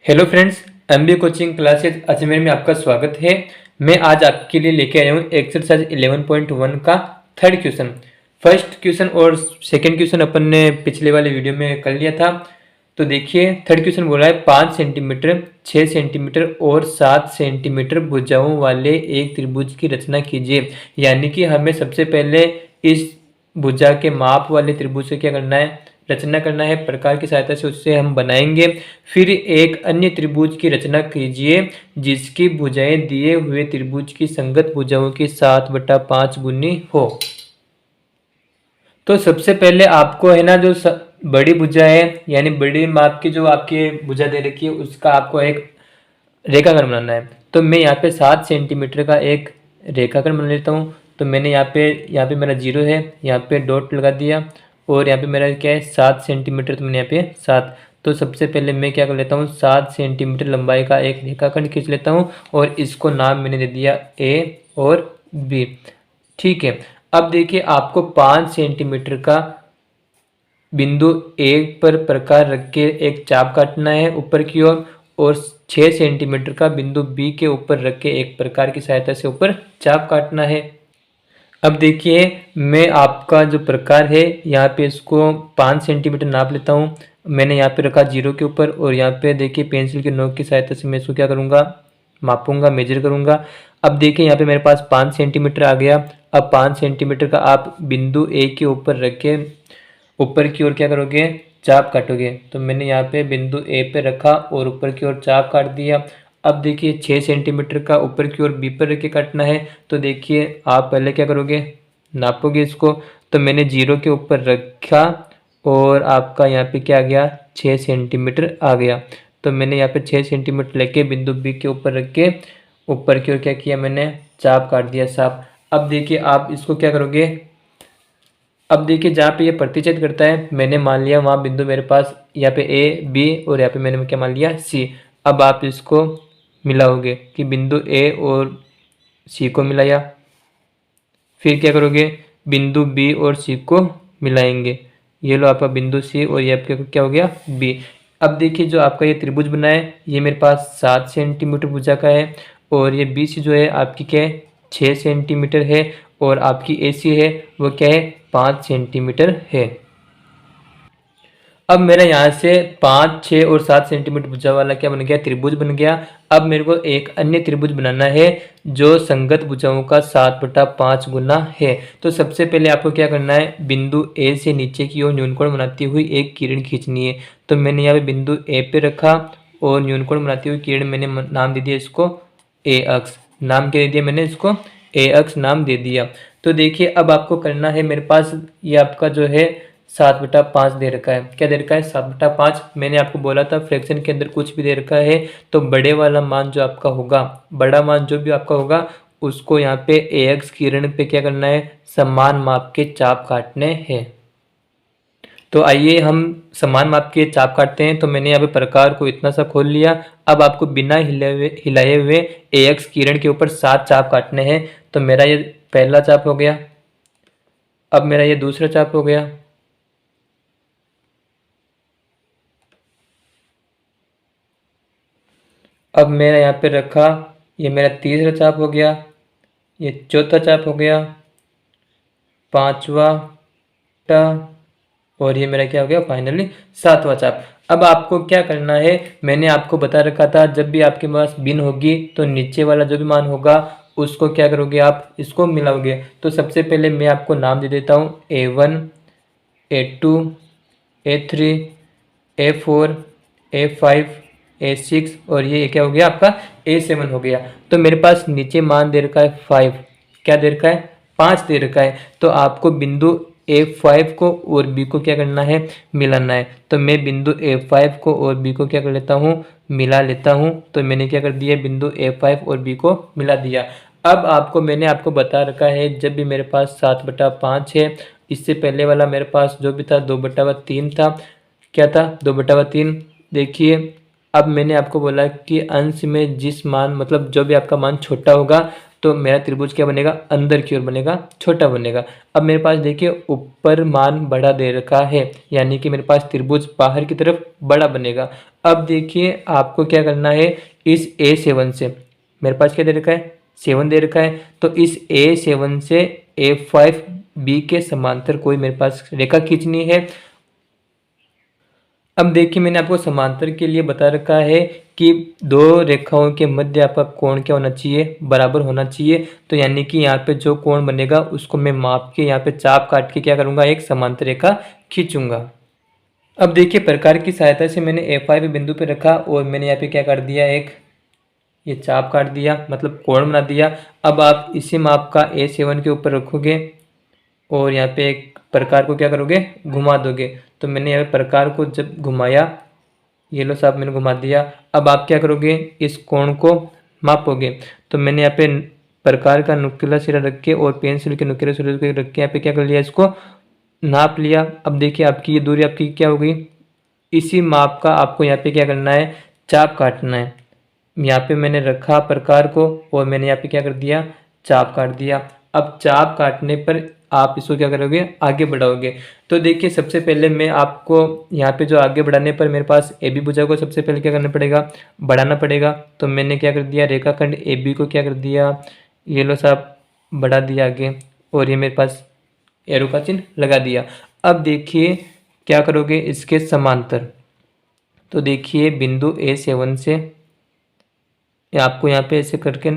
Hello friends, MBA coaching classes Ajmer में आपका स्वागत है। मैं आज आपके लिए लेके आया हूँ एक्सरसाइज 11.1 का थर्ड क्वेश्चन। फर्स्ट क्वेश्चन और सेकंड क्वेश्चन अपन ने पिछले वाले वीडियो में कर लिया था। तो देखिए, थर्ड क्वेश्चन बोला है 5 सेंटीमीटर, 6 सेंटीमीटर और 7 सेंटीमीटर भुजाओं वाले एक त्रिभुज की रचना कीजिए। यानी कि हमें सबसे पहले इस भुजा के माप वाले त्रिभुज से क्या करना है, रचना करना है। प्रकार की सहायता से उससे हम बनाएंगे। फिर एक अन्य त्रिभुज की रचना कीजिए जिसकी भुजाएं दिए हुए त्रिभुज की संगत भुजाओं की 7/5 गुनी हो। तो सबसे पहले आपको है ना, जो बड़ी भुजा है यानी बड़ी माप की जो आपकी भुजा दे रखी है उसका आपको एक रेखाखंड बनाना है। तो मैं यहाँ पे 7 सेंटीमीटर का एक रेखाखंड बना लेता हूँ। तो मैंने यहाँ पे मेरा जीरो है, यहाँ पे डॉट लगा दिया और यहाँ पे मेरा क्या है 7 सेंटीमीटर। तो मैंने यहाँ पे 7। तो सबसे पहले मैं क्या कर लेता हूँ, 7 सेंटीमीटर लंबाई का एक रेखाखंड खींच लेता हूँ और इसको नाम मैंने दे दिया ए और बी। ठीक है। अब देखिए, आपको 5 सेंटीमीटर का बिंदु ए पर प्रकार रख के एक चाप काटना है ऊपर की ओर, और 6 सेंटीमीटर का बिंदु बी के ऊपर रख के एक प्रकार की सहायता से ऊपर चाप काटना है। अब देखिए, मैं आपका जो प्रकार है यहाँ पे इसको 5 सेंटीमीटर नाप लेता हूँ। मैंने यहाँ पे रखा जीरो के ऊपर और यहाँ पे देखिए पेंसिल के नोक की सहायता से मैं इसको क्या करूँगा, मापूंगा, मेजर करूँगा। अब देखिए यहाँ पे मेरे पास 5 सेंटीमीटर आ गया। अब 5 सेंटीमीटर का आप बिंदु ए के ऊपर रख के ऊपर की ओर क्या करोगे, चाप काटोगे। तो मैंने यहाँ पे बिंदु ए पे रखा और ऊपर की ओर चाप काट दिया। अब देखिए 6 सेंटीमीटर का ऊपर की ओर बी पर रख के काटना है। तो देखिए आप पहले क्या करोगे, नापोगे इसको। तो मैंने जीरो के ऊपर रखा और आपका यहाँ पे क्या आ गया, 6 सेंटीमीटर आ गया। तो मैंने यहाँ पे 6 सेंटीमीटर लेके बिंदु बी के ऊपर रख के ऊपर की ओर क्या किया, मैंने चाप काट दिया साफ। अब देखिए आप इसको क्या करोगे, अब देखिए जहाँ पे ये प्रतिच्छेद करता है मैंने मान लिया वहाँ बिंदु मेरे पास यहाँ पे ए बी और यहाँ पे मैंने क्या मान लिया सी। अब आप इसको मिलाओगे कि बिंदु ए और सी को मिलाया। फिर क्या करोगे, बिंदु बी और सी को मिलाएंगे। ये लो आपका बिंदु सी और ये आपका क्या हो गया, बी। अब देखिए जो आपका ये त्रिभुज बना है ये मेरे पास 7 सेंटीमीटर भुजा का है और ये बी सी जो है आपकी क्या है, 6 सेंटीमीटर है और आपकी ए सी है वो क्या है, 5 सेंटीमीटर है। अब मेरा यहाँ से 5, 6 और 7 सेंटीमीटर भुजा वाला क्या बन गया, त्रिभुज बन गया। अब मेरे को एक अन्य त्रिभुज बनाना है जो संगत भुजाओं का 7/5 गुना है। तो सबसे पहले आपको क्या करना है, बिंदु ए से नीचे की ओर न्यूनकोण बनाती हुई एक किरण खींचनी है। तो मैंने यहाँ पे बिंदु ए पे रखा और न्यूनकोण बनाती हुई किरण मैंने नाम दे दिया इसको ए अक्ष। नाम क्या दे दिया मैंने इसको, ए अक्ष नाम दे दिया। तो देखिए अब आपको करना है, मेरे पास ये आपका जो है 7/5 दे रखा है। क्या दे रखा है, 7/5। मैंने आपको बोला था फ्रैक्शन के अंदर कुछ भी दे रखा है तो बड़े वाला मान जो आपका होगा, बड़ा मान जो भी आपका होगा उसको यहाँ पे ए एक्स किरण पे क्या करना है, समान माप के चाप काटने हैं। तो आइए हम समान माप के चाप काटते हैं। तो मैंने यहाँ पे प्रकार को इतना सा खोल लिया। अब आपको बिना हिलाए हुए ए एक्स किरण के ऊपर 7 चाप काटने हैं। तो मेरा ये पहला चाप हो गया। अब मेरा ये दूसरा चाप हो गया। अब मेरा यहाँ पे रखा, ये मेरा तीसरा चाप हो गया, ये चौथा चाप हो गया, पांचवा टा, और ये मेरा क्या हो गया फाइनली 7वां चाप। अब आपको क्या करना है, मैंने आपको बता रखा था जब भी आपके पास बिन होगी तो नीचे वाला जो भी मान होगा उसको क्या करोगे, आप इसको मिलाओगे। तो सबसे पहले मैं आपको नाम दे देता हूँ A1, A2, A3, A4, A5, A6 और ये क्या हो गया आपका A7 हो गया। तो मेरे पास नीचे मान दे रखा है 5, क्या दे रखा है, 5 दे रखा है। तो आपको बिंदु A5 को और B को क्या करना है, मिलाना है। तो मैं बिंदु A5 को और B को क्या कर लेता हूँ, मिला लेता हूँ। तो मैंने क्या कर दिया, बिंदु A5 और B को मिला दिया। अब आपको मैंने आपको बता रखा है जब भी मेरे पास 7/5 है, इससे पहले वाला मेरे पास जो भी था 2/3 था। क्या था, 2/3। देखिए अब मैंने आपको बोला कि अंश में जिस मान मतलब जो भी आपका मान छोटा होगा तो मेरा त्रिभुज क्या बनेगा, अंदर की ओर बनेगा, छोटा बनेगा। अब मेरे पास देखिए ऊपर मान बड़ा दे रखा है, यानी कि मेरे पास त्रिभुज बाहर की तरफ बड़ा बनेगा। अब देखिए आपको क्या करना है, इस A7 से मेरे पास क्या दे रखा है, 7 दे रखा है, तो इस A7 से A5B के समांतर कोई मेरे पास रेखा खींचनी है। अब देखिए मैंने आपको समांतर के लिए बता रखा है कि दो रेखाओं के मध्य आपका कोण क्या होना चाहिए, बराबर होना चाहिए। तो यानी कि यहाँ पे जो कोण बनेगा उसको मैं माप के यहाँ पे चाप काट के क्या करूँगा, एक समांतर रेखा खींचूंगा। अब देखिए प्रकार की सहायता से मैंने A5 बिंदु पे रखा और मैंने यहाँ पे क्या कर दिया, एक ये चाप काट दिया, मतलब कोण बना दिया। अब आप इसी माप का A7 के ऊपर रखोगे और यहाँ पे एक प्रकार को क्या करोगे, घुमा दोगे। तो मैंने यहाँ पे प्रकार को जब घुमाया, ये लो साहब मैंने घुमा दिया। अब आप क्या करोगे, इस कोण को मापोगे। तो मैंने यहाँ पे प्रकार का नुकीला सिरा रख के और पेंसिल के नुकीले सिरे को रख के यहाँ पे क्या कर लिया, इसको नाप लिया। अब देखिए आपकी ये दूरी आपकी क्या हो गई, इसी माप का आपको यहाँ पे क्या करना है, चाप काटना है। यहाँ पे मैंने रखा प्रकार को और मैंने यहाँ पे क्या कर दिया, चाप काट दिया। अब चाप काटने पर आप इसको क्या करोगे, आगे बढ़ाओगे। तो देखिए सबसे पहले मैं आपको यहाँ पे जो आगे बढ़ाने पर मेरे पास AB भुजा को सबसे पहले क्या करना पड़ेगा, बढ़ाना पड़ेगा। तो मैंने क्या कर दिया, रेखाखंड AB को क्या कर दिया, ये लो साहब बढ़ा दिया आगे, और ये मेरे पास एरो का चिन्ह लगा दिया। अब देखिए क्या करोगे, इसके समांतर। तो देखिए बिंदु A7 से आपको यहाँ पे ऐसे करके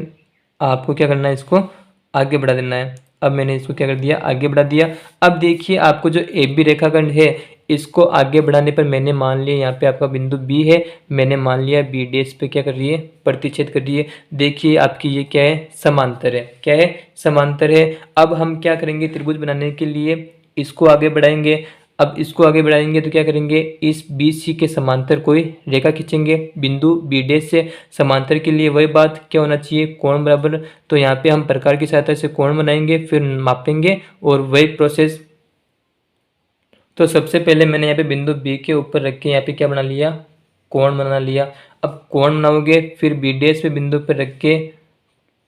आपको क्या करना है, इसको आगे बढ़ा देना है। अब मैंने इसको क्या कर दिया, आगे बढ़ा दिया। अब देखिए आपको जो AB रेखाखंड है इसको आगे बढ़ाने पर मैंने मान लिया यहाँ पे आपका बिंदु B है, मैंने मान लिया B डैश पे क्या कर रही है, प्रतिच्छेद कर रही है। देखिए आपकी ये क्या है, समांतर है। क्या है, समांतर है। अब हम क्या करेंगे, त्रिभुज बनाने के लिए इसको आगे बढ़ाएंगे। अब इसको आगे बढ़ाएंगे तो क्या करेंगे, इस BC के समांतर कोई रेखा खींचेंगे बिंदु B डैश से। समांतर के लिए वही बात क्या होना चाहिए, कोण बराबर। तो यहाँ पे हम प्रकार की सहायता से कोण बनाएंगे, फिर मापेंगे और वही प्रोसेस। तो सबसे पहले मैंने यहाँ पे बिंदु B के ऊपर रख के यहाँ पे क्या बना लिया, कोण बना लिया। अब कोण बनाओगे फिर B डैश पे बिंदु पर रख के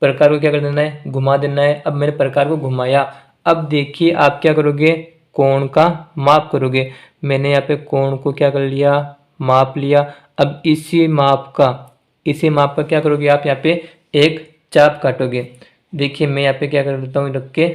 प्रकार को क्या कर देना है, घुमा देना है। अब मैंने प्रकार को घुमाया। अब देखिए आप क्या करोगे, कोण का माप करोगे। मैंने यहाँ पे कोण को क्या कर लिया, माप लिया। अब इसी माप का क्या करोगे, आप यहाँ पे एक चाप काटोगे। देखिए मैं यहाँ पे क्या कर लेता हूँ, रख के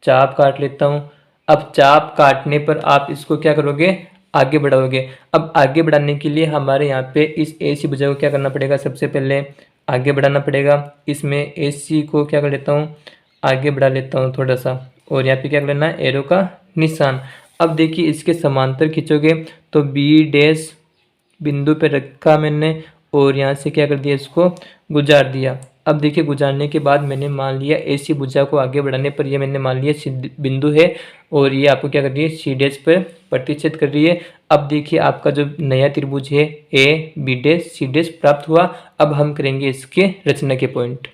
चाप काट लेता हूँ। अब चाप काटने पर आप इसको क्या करोगे, आगे बढ़ाओगे। अब आगे बढ़ाने के लिए हमारे यहाँ पे इस AC भुजा को क्या करना पड़ेगा, सबसे पहले आगे बढ़ाना पड़ेगा। इसमें AC को क्या कर लेता हूँ, आगे बढ़ा लेता हूँ थोड़ा सा, और यहाँ पे क्या कर लेना है, एरो का निशान। अब देखिए इसके समांतर खींचोगे तो B डैश बिंदु पे रखा मैंने और यहाँ से क्या कर दिया, इसको गुजार दिया। अब देखिए गुजारने के बाद मैंने मान लिया AC भुजा को आगे बढ़ाने पर ये मैंने मान लिया बिंदु है, और ये आपको क्या कर रही है, C डैश पर प्रतिच्छेद कर रही है। अब देखिए आपका जो नया त्रिभुज है AB डैश C डैश प्राप्त हुआ। अब हम करेंगे इसके रचना के पॉइंट।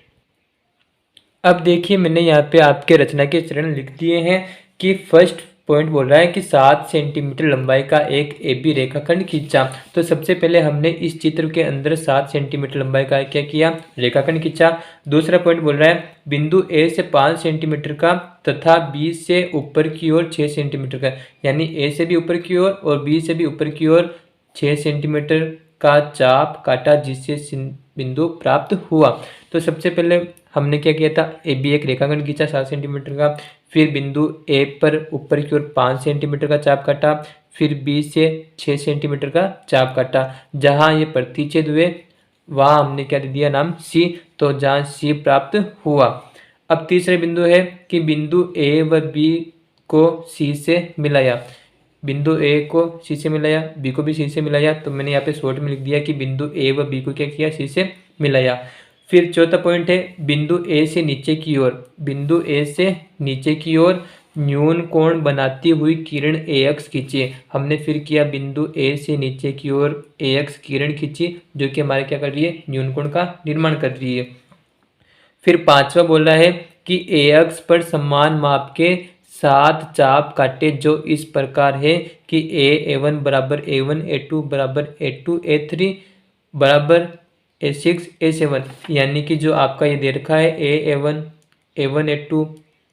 अब देखिए मैंने यहाँ पे आपके रचना के चरण लिख दिए हैं कि फर्स्ट पॉइंट बोल रहा है कि 7 सेंटीमीटर लंबाई का एक AB रेखाखंड खींचा। तो सबसे पहले हमने इस चित्र के अंदर 7 सेंटीमीटर लंबाई का क्या किया, रेखाखंड खींचा। दूसरा पॉइंट बोल रहा है बिंदु A से 5 सेंटीमीटर का तथा B से ऊपर की ओर 6 सेंटीमीटर का, यानी A से भी ऊपर की ओर और B से भी ऊपर की ओर 6 सेंटीमीटर का चाप काटा, जिससे बिंदु प्राप्त हुआ। तो सबसे पहले हमने क्या किया था, AB एक रेखाखंड खींचा 7 सेंटीमीटर का, फिर बिंदु A पर ऊपर की ओर 5 सेंटीमीटर का चाप काटा, फिर B से 6 सेंटीमीटर का चाप काटा। जहाँ ये प्रतिच्छेद हुए वहाँ हमने क्या दे दिया, नाम C। तो जहाँ C प्राप्त हुआ। अब तीसरे बिंदु है कि बिंदु A व B को C से मिलाया। बिंदु A को C से मिलाया, B को भी C से मिलाया। तो मैंने यहाँ पे शॉर्ट में लिख दिया कि बिंदु A व B को क्या किया, C से मिलाया। फिर चौथा पॉइंट है बिंदु A से नीचे की ओर, बिंदु A से नीचे की ओर न्यून कोण बनाती हुई किरण AX खींची। हमने फिर किया बिंदु A से नीचे की ओर AX किरण खींची, जो कि हमारे क्या कर रही है, न्यून कोण का निर्माण कर रही है। फिर पांचवा बोल रहा है कि AX पर समान माप के 7 चाप काटे, जो इस प्रकार है कि A1 बराबर A1, A2 बराबर A2, A3 बराबर A6 A7, यानी कि जो आपका ये दे रखा है A1 A1 A2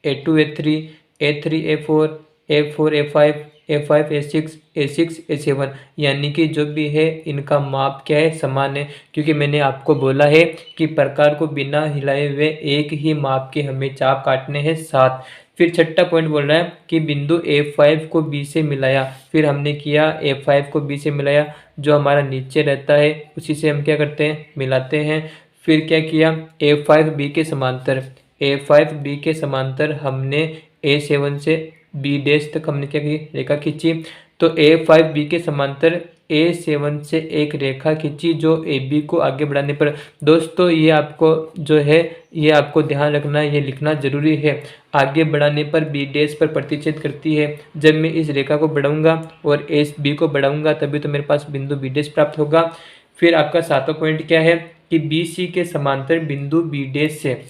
A2 A3 A3 A4 A4 A5 A5 A6 A6 A7, यानी कि जो भी है इनका माप क्या है, समान है। क्योंकि मैंने आपको बोला है कि प्रकार को बिना हिलाए हुए एक ही माप के हमें चाप काटने हैं 7। फिर छठा पॉइंट बोल रहा है कि बिंदु A5 को B से मिलाया। फिर हमने किया A5 को B से मिलाया, जो हमारा नीचे रहता है उसी से हम क्या करते हैं, मिलाते हैं। फिर क्या किया, A5 B के समांतर, A5 B के समांतर हमने A7 से B डैश तक हमने क्या की, रेखा खींची। तो A5 B के समांतर A7 से एक रेखा खींची, जो AB को आगे बढ़ाने पर, दोस्तों ये आपको जो है ये आपको ध्यान रखना है, ये लिखना जरूरी है। आगे बढ़ाने पर B डैश पर प्रतिच्छेद करती है। जब मैं इस रेखा को बढ़ाऊंगा और एस बी को बढ़ाऊंगा तभी तो मेरे पास बिंदु B डैश प्राप्त होगा। फिर आपका सातवां पॉइंट क्या है कि BC के समांतर बिंदु B डैश से,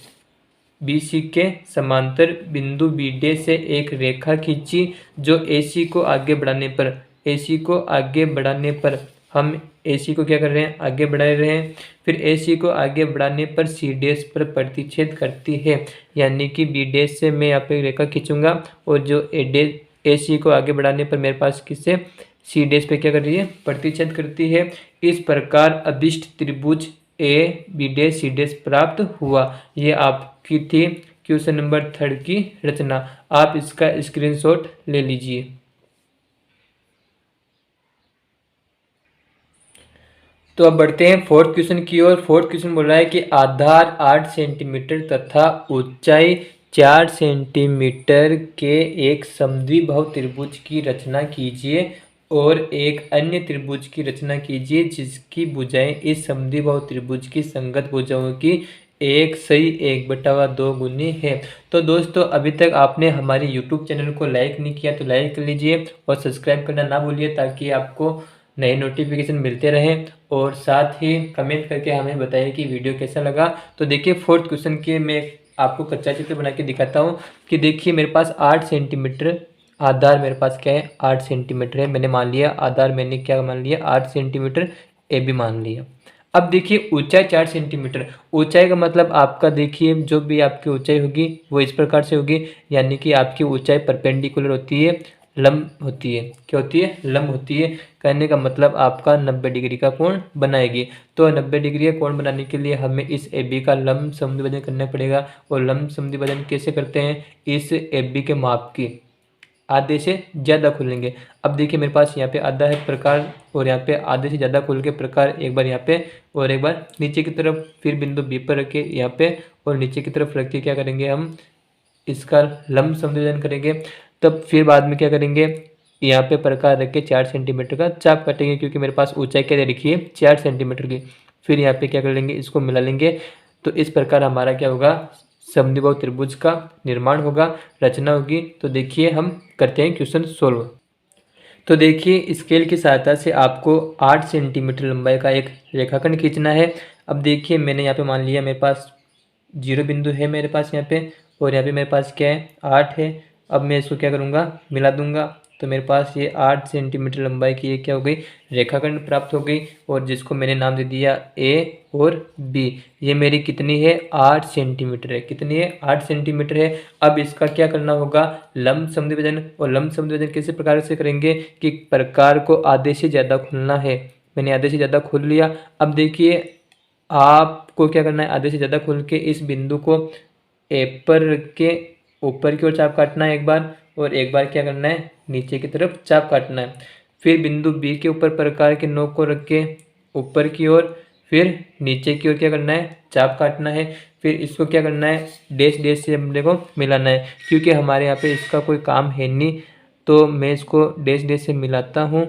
BC के समांतर बिंदु B डैश से एक रेखा खींची, जो AC को आगे बढ़ाने पर, AC को आगे बढ़ाने पर हम AC को क्या कर रहे हैं, आगे बढ़ा रहे हैं। फिर AC को आगे बढ़ाने पर C डैश पर प्रतिच्छेद करती है, यानी कि B डैश से मैं यहाँ पे रेखा खींचूंगा और जो AC को आगे बढ़ाने पर मेरे पास किससे, C डैश पे क्या कर रही है, प्रतिच्छेद करती है। इस प्रकार अभिष्ट त्रिभुज A B dash C dash प्राप्त हुआ। ये आपकी थी क्वेश्चन नंबर 3 की रचना। आप इसका स्क्रीनशॉट ले लीजिए। तो अब बढ़ते हैं फोर्थ क्वेश्चन की ओर। फोर्थ क्वेश्चन बोल रहा है कि आधार 8 सेंटीमीटर तथा ऊंचाई 4 सेंटीमीटर के एक समद्विबाहु त्रिभुज की रचना कीजिए और एक अन्य त्रिभुज की रचना कीजिए जिसकी भुजाएं इस समद्विबाहु त्रिभुज की संगत भुजाओं की 1/2 गुनी है। तो दोस्तों अभी तक आपने हमारे यूट्यूब चैनल को लाइक नहीं किया तो लाइक कर लीजिए और सब्सक्राइब करना ना भूलिए, ताकि आपको नए नोटिफिकेशन मिलते रहें। और साथ ही कमेंट करके हमें बताइए कि वीडियो कैसा लगा। तो देखिए फोर्थ क्वेश्चन के मैं आपको कच्चा चित्र बना के दिखाता हूँ कि देखिए मेरे पास 8 सेंटीमीटर आधार, मेरे पास क्या है 8 सेंटीमीटर है, मैंने मान लिया आधार, मैंने क्या मान लिया 8 सेंटीमीटर ए भी मान लिया। अब देखिए ऊंचाई 4 सेंटीमीटर, ऊंचाई का मतलब आपका देखिए जो भी आपकी ऊंचाई होगी वो इस प्रकार से होगी, यानी कि आपकी ऊंचाई परपेंडिकुलर होती है, लंब होती है, क्या होती है, लंब होती है। कहने का मतलब आपका 90 डिग्री का कोण बनाएगी। तो 90 डिग्री का कोण बनाने के लिए हमें इस AB का लंब समद्विभाजन करना पड़ेगा। और लंब समद्विभाजन कैसे करते हैं, इस AB के माप की आधे से ज़्यादा खोलेंगे। अब देखिए मेरे पास यहाँ पे आधा है प्रकार, और यहाँ पे आधे से ज़्यादा खोल के प्रकार, एक बार यहाँ पे और एक बार नीचे की तरफ, फिर बिंदु B पर रखे यहाँ पे और नीचे की तरफ रख के क्या करेंगे, हम इसका लंब समद्विभाजन करेंगे। तब फिर बाद में क्या करेंगे, यहाँ पे प्रकार रख के 4 सेंटीमीटर का चाप काटेंगे, क्योंकि मेरे पास ऊंचाई क्या दे रखी है 4 सेंटीमीटर की। फिर यहाँ पे क्या कर लेंगे, इसको मिला लेंगे। तो इस प्रकार हमारा क्या होगा, समद्विबाहु त्रिभुज का निर्माण होगा, रचना होगी। तो देखिए हम करते हैं क्वेश्चन सोल्व। तो देखिए स्केल की सहायता से आपको 8 सेंटीमीटर लंबाई का एक रेखाखंड खींचना है। अब देखिए मैंने यहाँ पे मान लिया मेरे पास 0 बिंदु है मेरे पास यहाँ पे, और यहाँ पे मेरे पास क्या है 8 है। अब मैं इसको क्या करूँगा, मिला दूंगा। तो मेरे पास ये 8 सेंटीमीटर लंबाई की ये क्या हो गई, रेखाखंड प्राप्त हो गई। और जिसको मैंने नाम दे दिया A और B। ये मेरी कितनी है, 8 सेंटीमीटर है, कितनी है 8 सेंटीमीटर है। अब इसका क्या करना होगा, लंब समद्विभाजन। और लंब समद्विभाजन किसी प्रकार से करेंगे कि प्रकार को आधे से ज़्यादा खोलना है। मैंने आधे से ज़्यादा खोल लिया। अब देखिए आपको क्या करना है, आधे से ज़्यादा खोल के इस बिंदु को ए पर रख के ऊपर की ओर चाप काटना है एक बार, और एक बार क्या करना है नीचे की तरफ चाप काटना है। फिर बिंदु B के ऊपर प्रकार के नोक को रख के ऊपर की ओर, फिर नीचे की ओर क्या करना है, चाप काटना है। फिर इसको क्या करना है, डैश डैश से अपने को मिलाना है। क्योंकि हमारे यहाँ पे इसका कोई काम है नहीं, तो मैं इसको डैश डैश से मिलाता हूँ।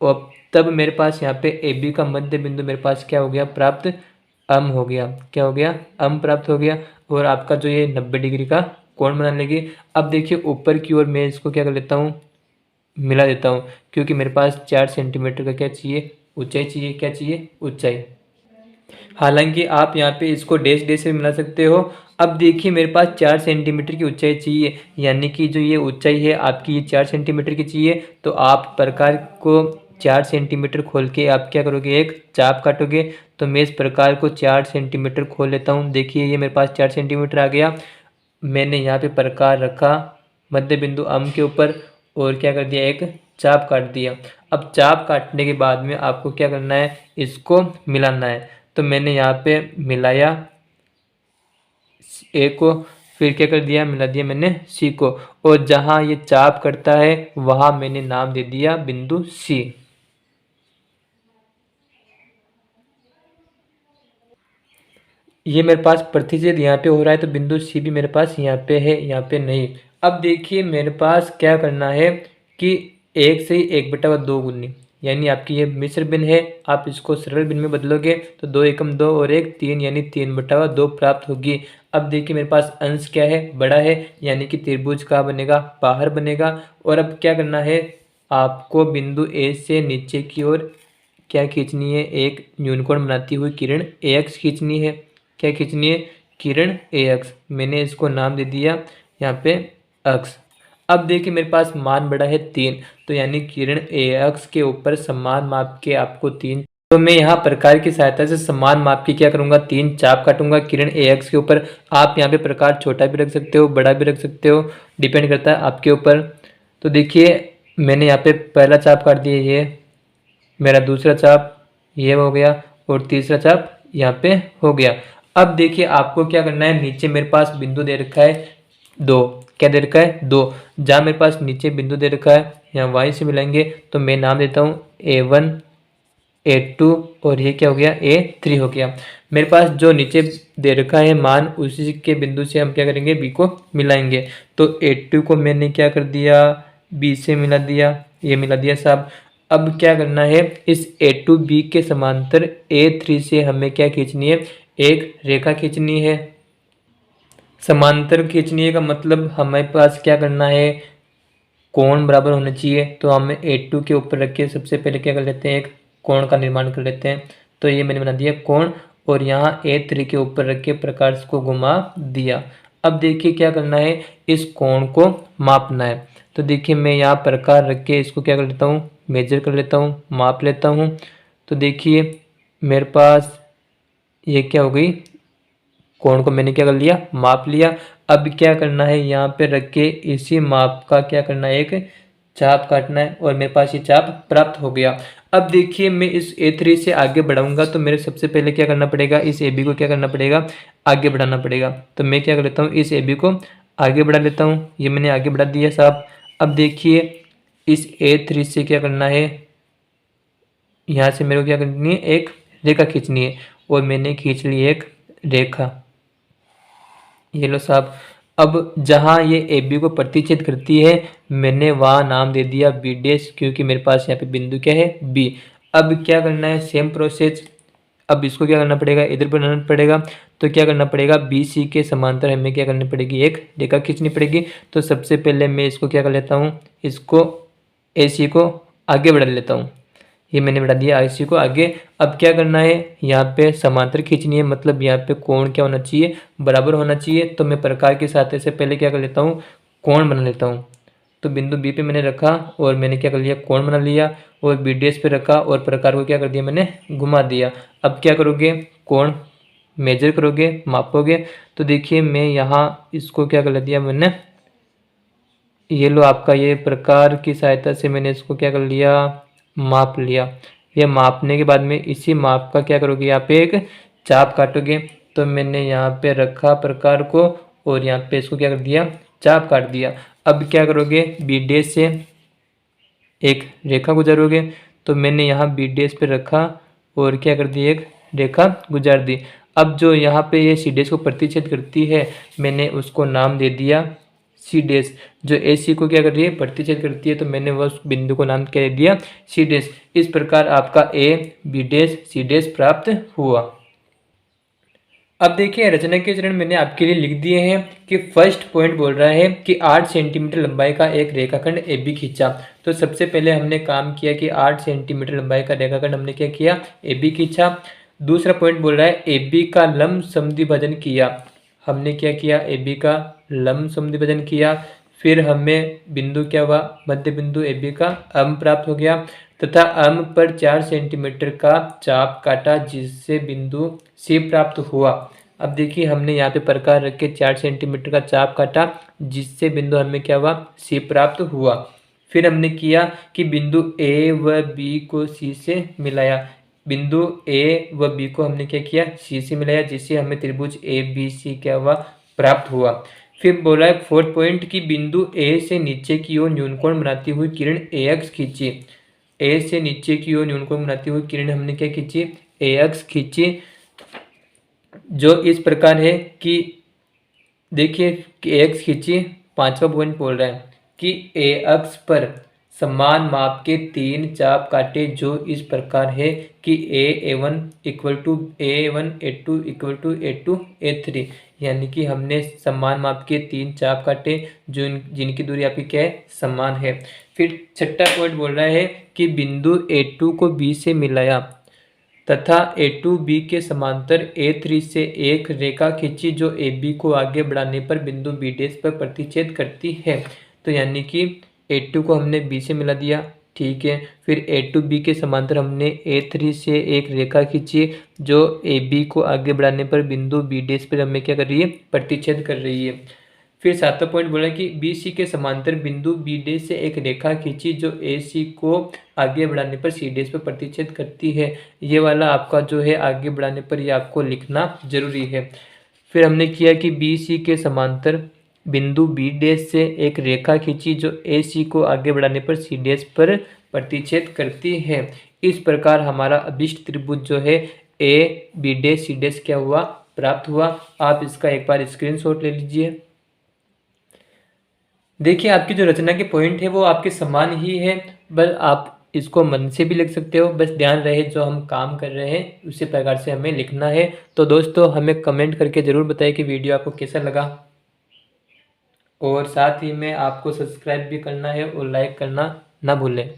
और तब मेरे पास यहाँ पे AB का मध्य बिंदु मेरे पास क्या हो गया, प्राप्त अम हो गया। क्या हो गया, अम प्राप्त हो गया। और आपका जो ये 90 डिग्री का कोण बना लेगी। अब देखिए ऊपर की ओर मैं इसको क्या कर लेता हूँ, मिला देता हूँ, क्योंकि मेरे पास 4 सेंटीमीटर का क्या चाहिए, ऊंचाई चाहिए, क्या चाहिए, ऊंचाई। हालांकि आप यहाँ पे इसको डैश डैश से मिला सकते हो। अब देखिए मेरे पास 4 सेंटीमीटर की ऊंचाई चाहिए, यानी कि जो ये ऊंचाई है आपकी ये 4 सेंटीमीटर की चाहिए। तो आप प्रकार को 4 सेंटीमीटर खोल के आप क्या करोगे, एक चाप काटोगे। तो मैं इस प्रकार को 4 सेंटीमीटर खोल लेता हूँ। देखिए ये मेरे पास 4 सेंटीमीटर आ गया। मैंने यहाँ पे प्रकार रखा मध्य बिंदु अम के ऊपर और क्या कर दिया, एक चाप काट दिया। अब चाप काटने के बाद में आपको क्या करना है, इसको मिलाना है। तो मैंने यहाँ पे मिलाया ए को, फिर क्या कर दिया, मिला दिया मैंने सी को, और जहाँ ये चाप करता है वहाँ मैंने नाम दे दिया बिंदु सी। ये मेरे पास प्रतिच्छेद यहाँ पे हो रहा है, तो बिंदु सी भी मेरे पास यहाँ पे है, यहाँ पे नहीं। अब देखिए मेरे पास क्या करना है कि एक से ही 1/2 गुनी, यानी आपकी ये मिश्र भिन्न है, आप इसको सरल भिन्न में बदलोगे तो 2 एकम 2 और 1 3, यानी 3/2 प्राप्त होगी। अब देखिए मेरे पास अंश क्या है, बड़ा है, यानी कि त्रिभुज का बनेगा, बाहर बनेगा। और अब क्या करना है, आपको बिंदु ए से नीचे की ओर क्या खींचनी है, एक न्यूनकोण बनाती हुई किरण AX खींचनी है। क्या खींचनी है, किरण AX। मैंने इसको नाम दे दिया यहाँ पे अक्ष। अब देखिए मेरे पास मान बड़ा है 3, तो यानी किरण AX के ऊपर समान माप के आपको 3, तो मैं यहाँ प्रकार की सहायता से समान माप की क्या करूँगा, 3 चाप काटूंगा किरण AX के ऊपर। आप यहाँ पे प्रकार छोटा भी रख सकते हो, बड़ा भी रख सकते हो, डिपेंड करता है आपके ऊपर। तो देखिए मैंने यहाँ पे पहला चाप काट दिया, ये मेरा दूसरा चाप ये हो गया, और तीसरा चाप यहाँ पे हो गया। अब देखिए आपको क्या करना है, नीचे मेरे पास बिंदु दे रखा है 2, क्या दे रखा है 2, जहाँ मेरे पास नीचे बिंदु दे रखा है यहाँ y से मिलाएंगे, तो मैं नाम देता हूँ A1 A2 और ये क्या हो गया, A3 हो गया। मेरे पास जो नीचे दे रखा है मान, उसी के बिंदु से हम क्या करेंगे, B को मिलाएंगे। तो A2 को मैंने क्या कर दिया, B से मिला दिया, ये मिला दिया साहब। अब क्या करना है, इस A2B के समांतर A3 से हमें क्या खींचनी है, एक रेखा खींचनी है। समांतर खींचनी है का मतलब हमारे पास क्या करना है, कोण बराबर होना चाहिए। तो हमें A2 के ऊपर रख के सबसे पहले क्या कर लेते हैं, एक कोण का निर्माण कर लेते हैं। तो ये मैंने बना दिया कोण, और यहाँ A3 के ऊपर रख के प्रकाश को घुमा दिया। अब देखिए क्या करना है, इस कोण को मापना है। तो देखिए मैं यहाँ प्रकार रख के इसको क्या कर लेता हूँ, मेजर कर लेता हूँ, माप लेता हूँ। तो देखिए मेरे पास ये क्या हो गई, कोण को मैंने क्या कर लिया, माप लिया। अब क्या करना है, यहाँ पे रख के इसी माप का क्या करना है, एक चाप काटना है, और मेरे पास ये चाप प्राप्त हो गया। अब देखिए मैं इस A3 से आगे बढ़ाऊंगा, तो मेरे सबसे पहले क्या करना पड़ेगा, इस AB को क्या करना पड़ेगा, आगे बढ़ाना पड़ेगा। तो मैं क्या कर लेता हूँ, इस AB को आगे बढ़ा लेता हूँ, ये मैंने आगे बढ़ा दिया साहब। अब देखिए इस A3 से क्या करना है, यहाँ से मेरे को क्या करनी है, एक रेखा खींचनी है, और मैंने खींच ली एक रेखा, ये लो साहब। अब जहाँ ये AB को प्रतिच्छेद करती है, मैंने वहाँ नाम दे दिया B डैश, क्योंकि मेरे पास यहाँ पे बिंदु क्या है, B। अब क्या करना है, सेम प्रोसेस। अब इसको क्या करना पड़ेगा, इधर बनाना पड़ेगा। तो क्या करना पड़ेगा, BC के समांतर हमें क्या करनी पड़ेगी, एक रेखा खींचनी पड़ेगी। तो सबसे पहले मैं इसको क्या कर लेता हूँ, इसको AC को आगे बढ़ा लेता हूँ, ये मैंने बढ़ा दिया IC को आगे। अब क्या करना है, यहाँ पे समांतर खींचनी है, मतलब यहाँ पे कोण क्या होना चाहिए, बराबर होना चाहिए। तो मैं प्रकार की सहायता से पहले क्या कर लेता हूँ, कोण बना लेता हूँ। तो बिंदु B पे मैंने रखा, और मैंने क्या कर लिया, कोण बना लिया, और B डैश पे रखा, और प्रकार को क्या कर दिया, मैंने घुमा दिया। अब क्या करोगे, कोण मेजर करोगे, मापोगे। तो देखिए मैं यहाँ इसको क्या कर दिया मैंने, ये लो आपका ये प्रकार की सहायता से मैंने इसको क्या कर लिया, माप लिया। ये मापने के बाद में इसी माप का क्या करोगे, यहाँ पे एक चाप काटोगे। तो मैंने यहाँ पे रखा प्रकार को, और यहाँ पे इसको क्या कर दिया, चाप काट दिया। अब क्या करोगे, B डैश से एक रेखा गुजारोगे। तो मैंने यहाँ B डैश पे रखा, और क्या कर दी, एक रेखा गुजार दी। अब जो यहाँ पे ये C डैश को प्रतिच्छेद करती है, मैंने उसको नाम दे दिया C डैश। जो AC को क्या कर रही है, प्रतिच्छेद करती है, तो मैंने वह उस बिंदु को नाम क्या दे दिया, C डैश। इस प्रकार आपका A B dash C dash प्राप्त हुआ। अब देखिए रचना के चरण मैंने आपके लिए लिख दिए हैं कि फर्स्ट पॉइंट बोल रहा है कि 8 सेंटीमीटर लंबाई का एक रेखाखंड AB खींचा। तो सबसे पहले हमने काम किया कि 8 सेंटीमीटर लंबाई का रेखाखंड हमने क्या किया, AB खींचा। दूसरा पॉइंट बोल रहा है AB का लंब समद्विभाजन किया। हमने क्या किया, AB का लंब समद्विभाजन किया। फिर हमें बिंदु क्या हुआ, मध्य बिंदु ए बी का अम प्राप्त हो गया तथा अम पर 4 सेंटीमीटर का चाप काटा जिससे बिंदु सी प्राप्त हुआ। अब देखिए हमने यहाँ पे प्रकार रख के 4 सेंटीमीटर का चाप काटा जिससे बिंदु हमें क्या हुआ, सी प्राप्त हुआ। फिर हमने किया कि बिंदु ए व बी को सी से मिलाया। बिंदु ए व बी को हमने क्या किया, सी से मिलाया जिससे हमें त्रिभुज ए बी सी क्या हुआ, प्राप्त हुआ। फिर बोला है 4th पॉइंट की बिंदु ए से नीचे की ओर न्यूनकोण बनाती हुई किरण ए एक्स खींची। ए से नीचे की ओर न्यूनकोण बनाती हुई किरण हमने क्या खींची, ए एक्स खींची, जो इस प्रकार है कि देखिए कि ए एक्स खींची। 5वां पॉइंट बोल रहा है कि ए अक्ष पर समान माप के 3 चाप काटे जो इस प्रकार है कि a one equal to a one, a two equal to a two, a three, यानी कि हमने समान माप के 3 चाप काटे जो जिनकी दूरी आपकी क्या है, समान है। फिर 6ठा पॉइंट बोल रहा है कि बिंदु ए टू को बी से मिलाया तथा ए टू बी के समांतर ए थ्री से एक रेखा खींची जो ए बी को आगे बढ़ाने पर बिंदु बी डैश पर प्रतिच्छेद करती है। तो यानी कि ए टू को हमने बी से मिला दिया, ठीक है। फिर ए टू बी के समांतर हमने ए थ्री से एक रेखा खींची जो ए बी को आगे बढ़ाने पर बिंदु बी डैश पर हमें क्या कर रही है, प्रतिच्छेद कर रही है। फिर 7वां पॉइंट बोला कि बी सी के समांतर बिंदु बी डैश से एक रेखा खींची जो ए सी को आगे बढ़ाने पर सी डैश पर प्रतिच्छेद करती है। ये वाला आपका जो है आगे बढ़ाने पर ये आपको लिखना जरूरी है। फिर हमने किया कि बी सी के समांतर बिंदु बी डैश से एक रेखा खींची जो ए सी को आगे बढ़ाने पर सी डैश पर प्रतिच्छेद करती है। इस प्रकार हमारा अभिष्ट त्रिभुज जो है A B dash C dash क्या हुआ, प्राप्त हुआ। आप इसका एक बार स्क्रीनशॉट ले लीजिए। देखिए आपकी जो रचना के पॉइंट है वो आपके समान ही है, बस आप इसको मन से भी लिख सकते हो, बस ध्यान रहे जो हम काम कर रहे हैं उसी प्रकार से हमें लिखना है। तो दोस्तों हमें कमेंट करके ज़रूर बताएं कि वीडियो आपको कैसा लगा, और साथ ही में आपको सब्सक्राइब भी करना है और लाइक करना ना भूलें।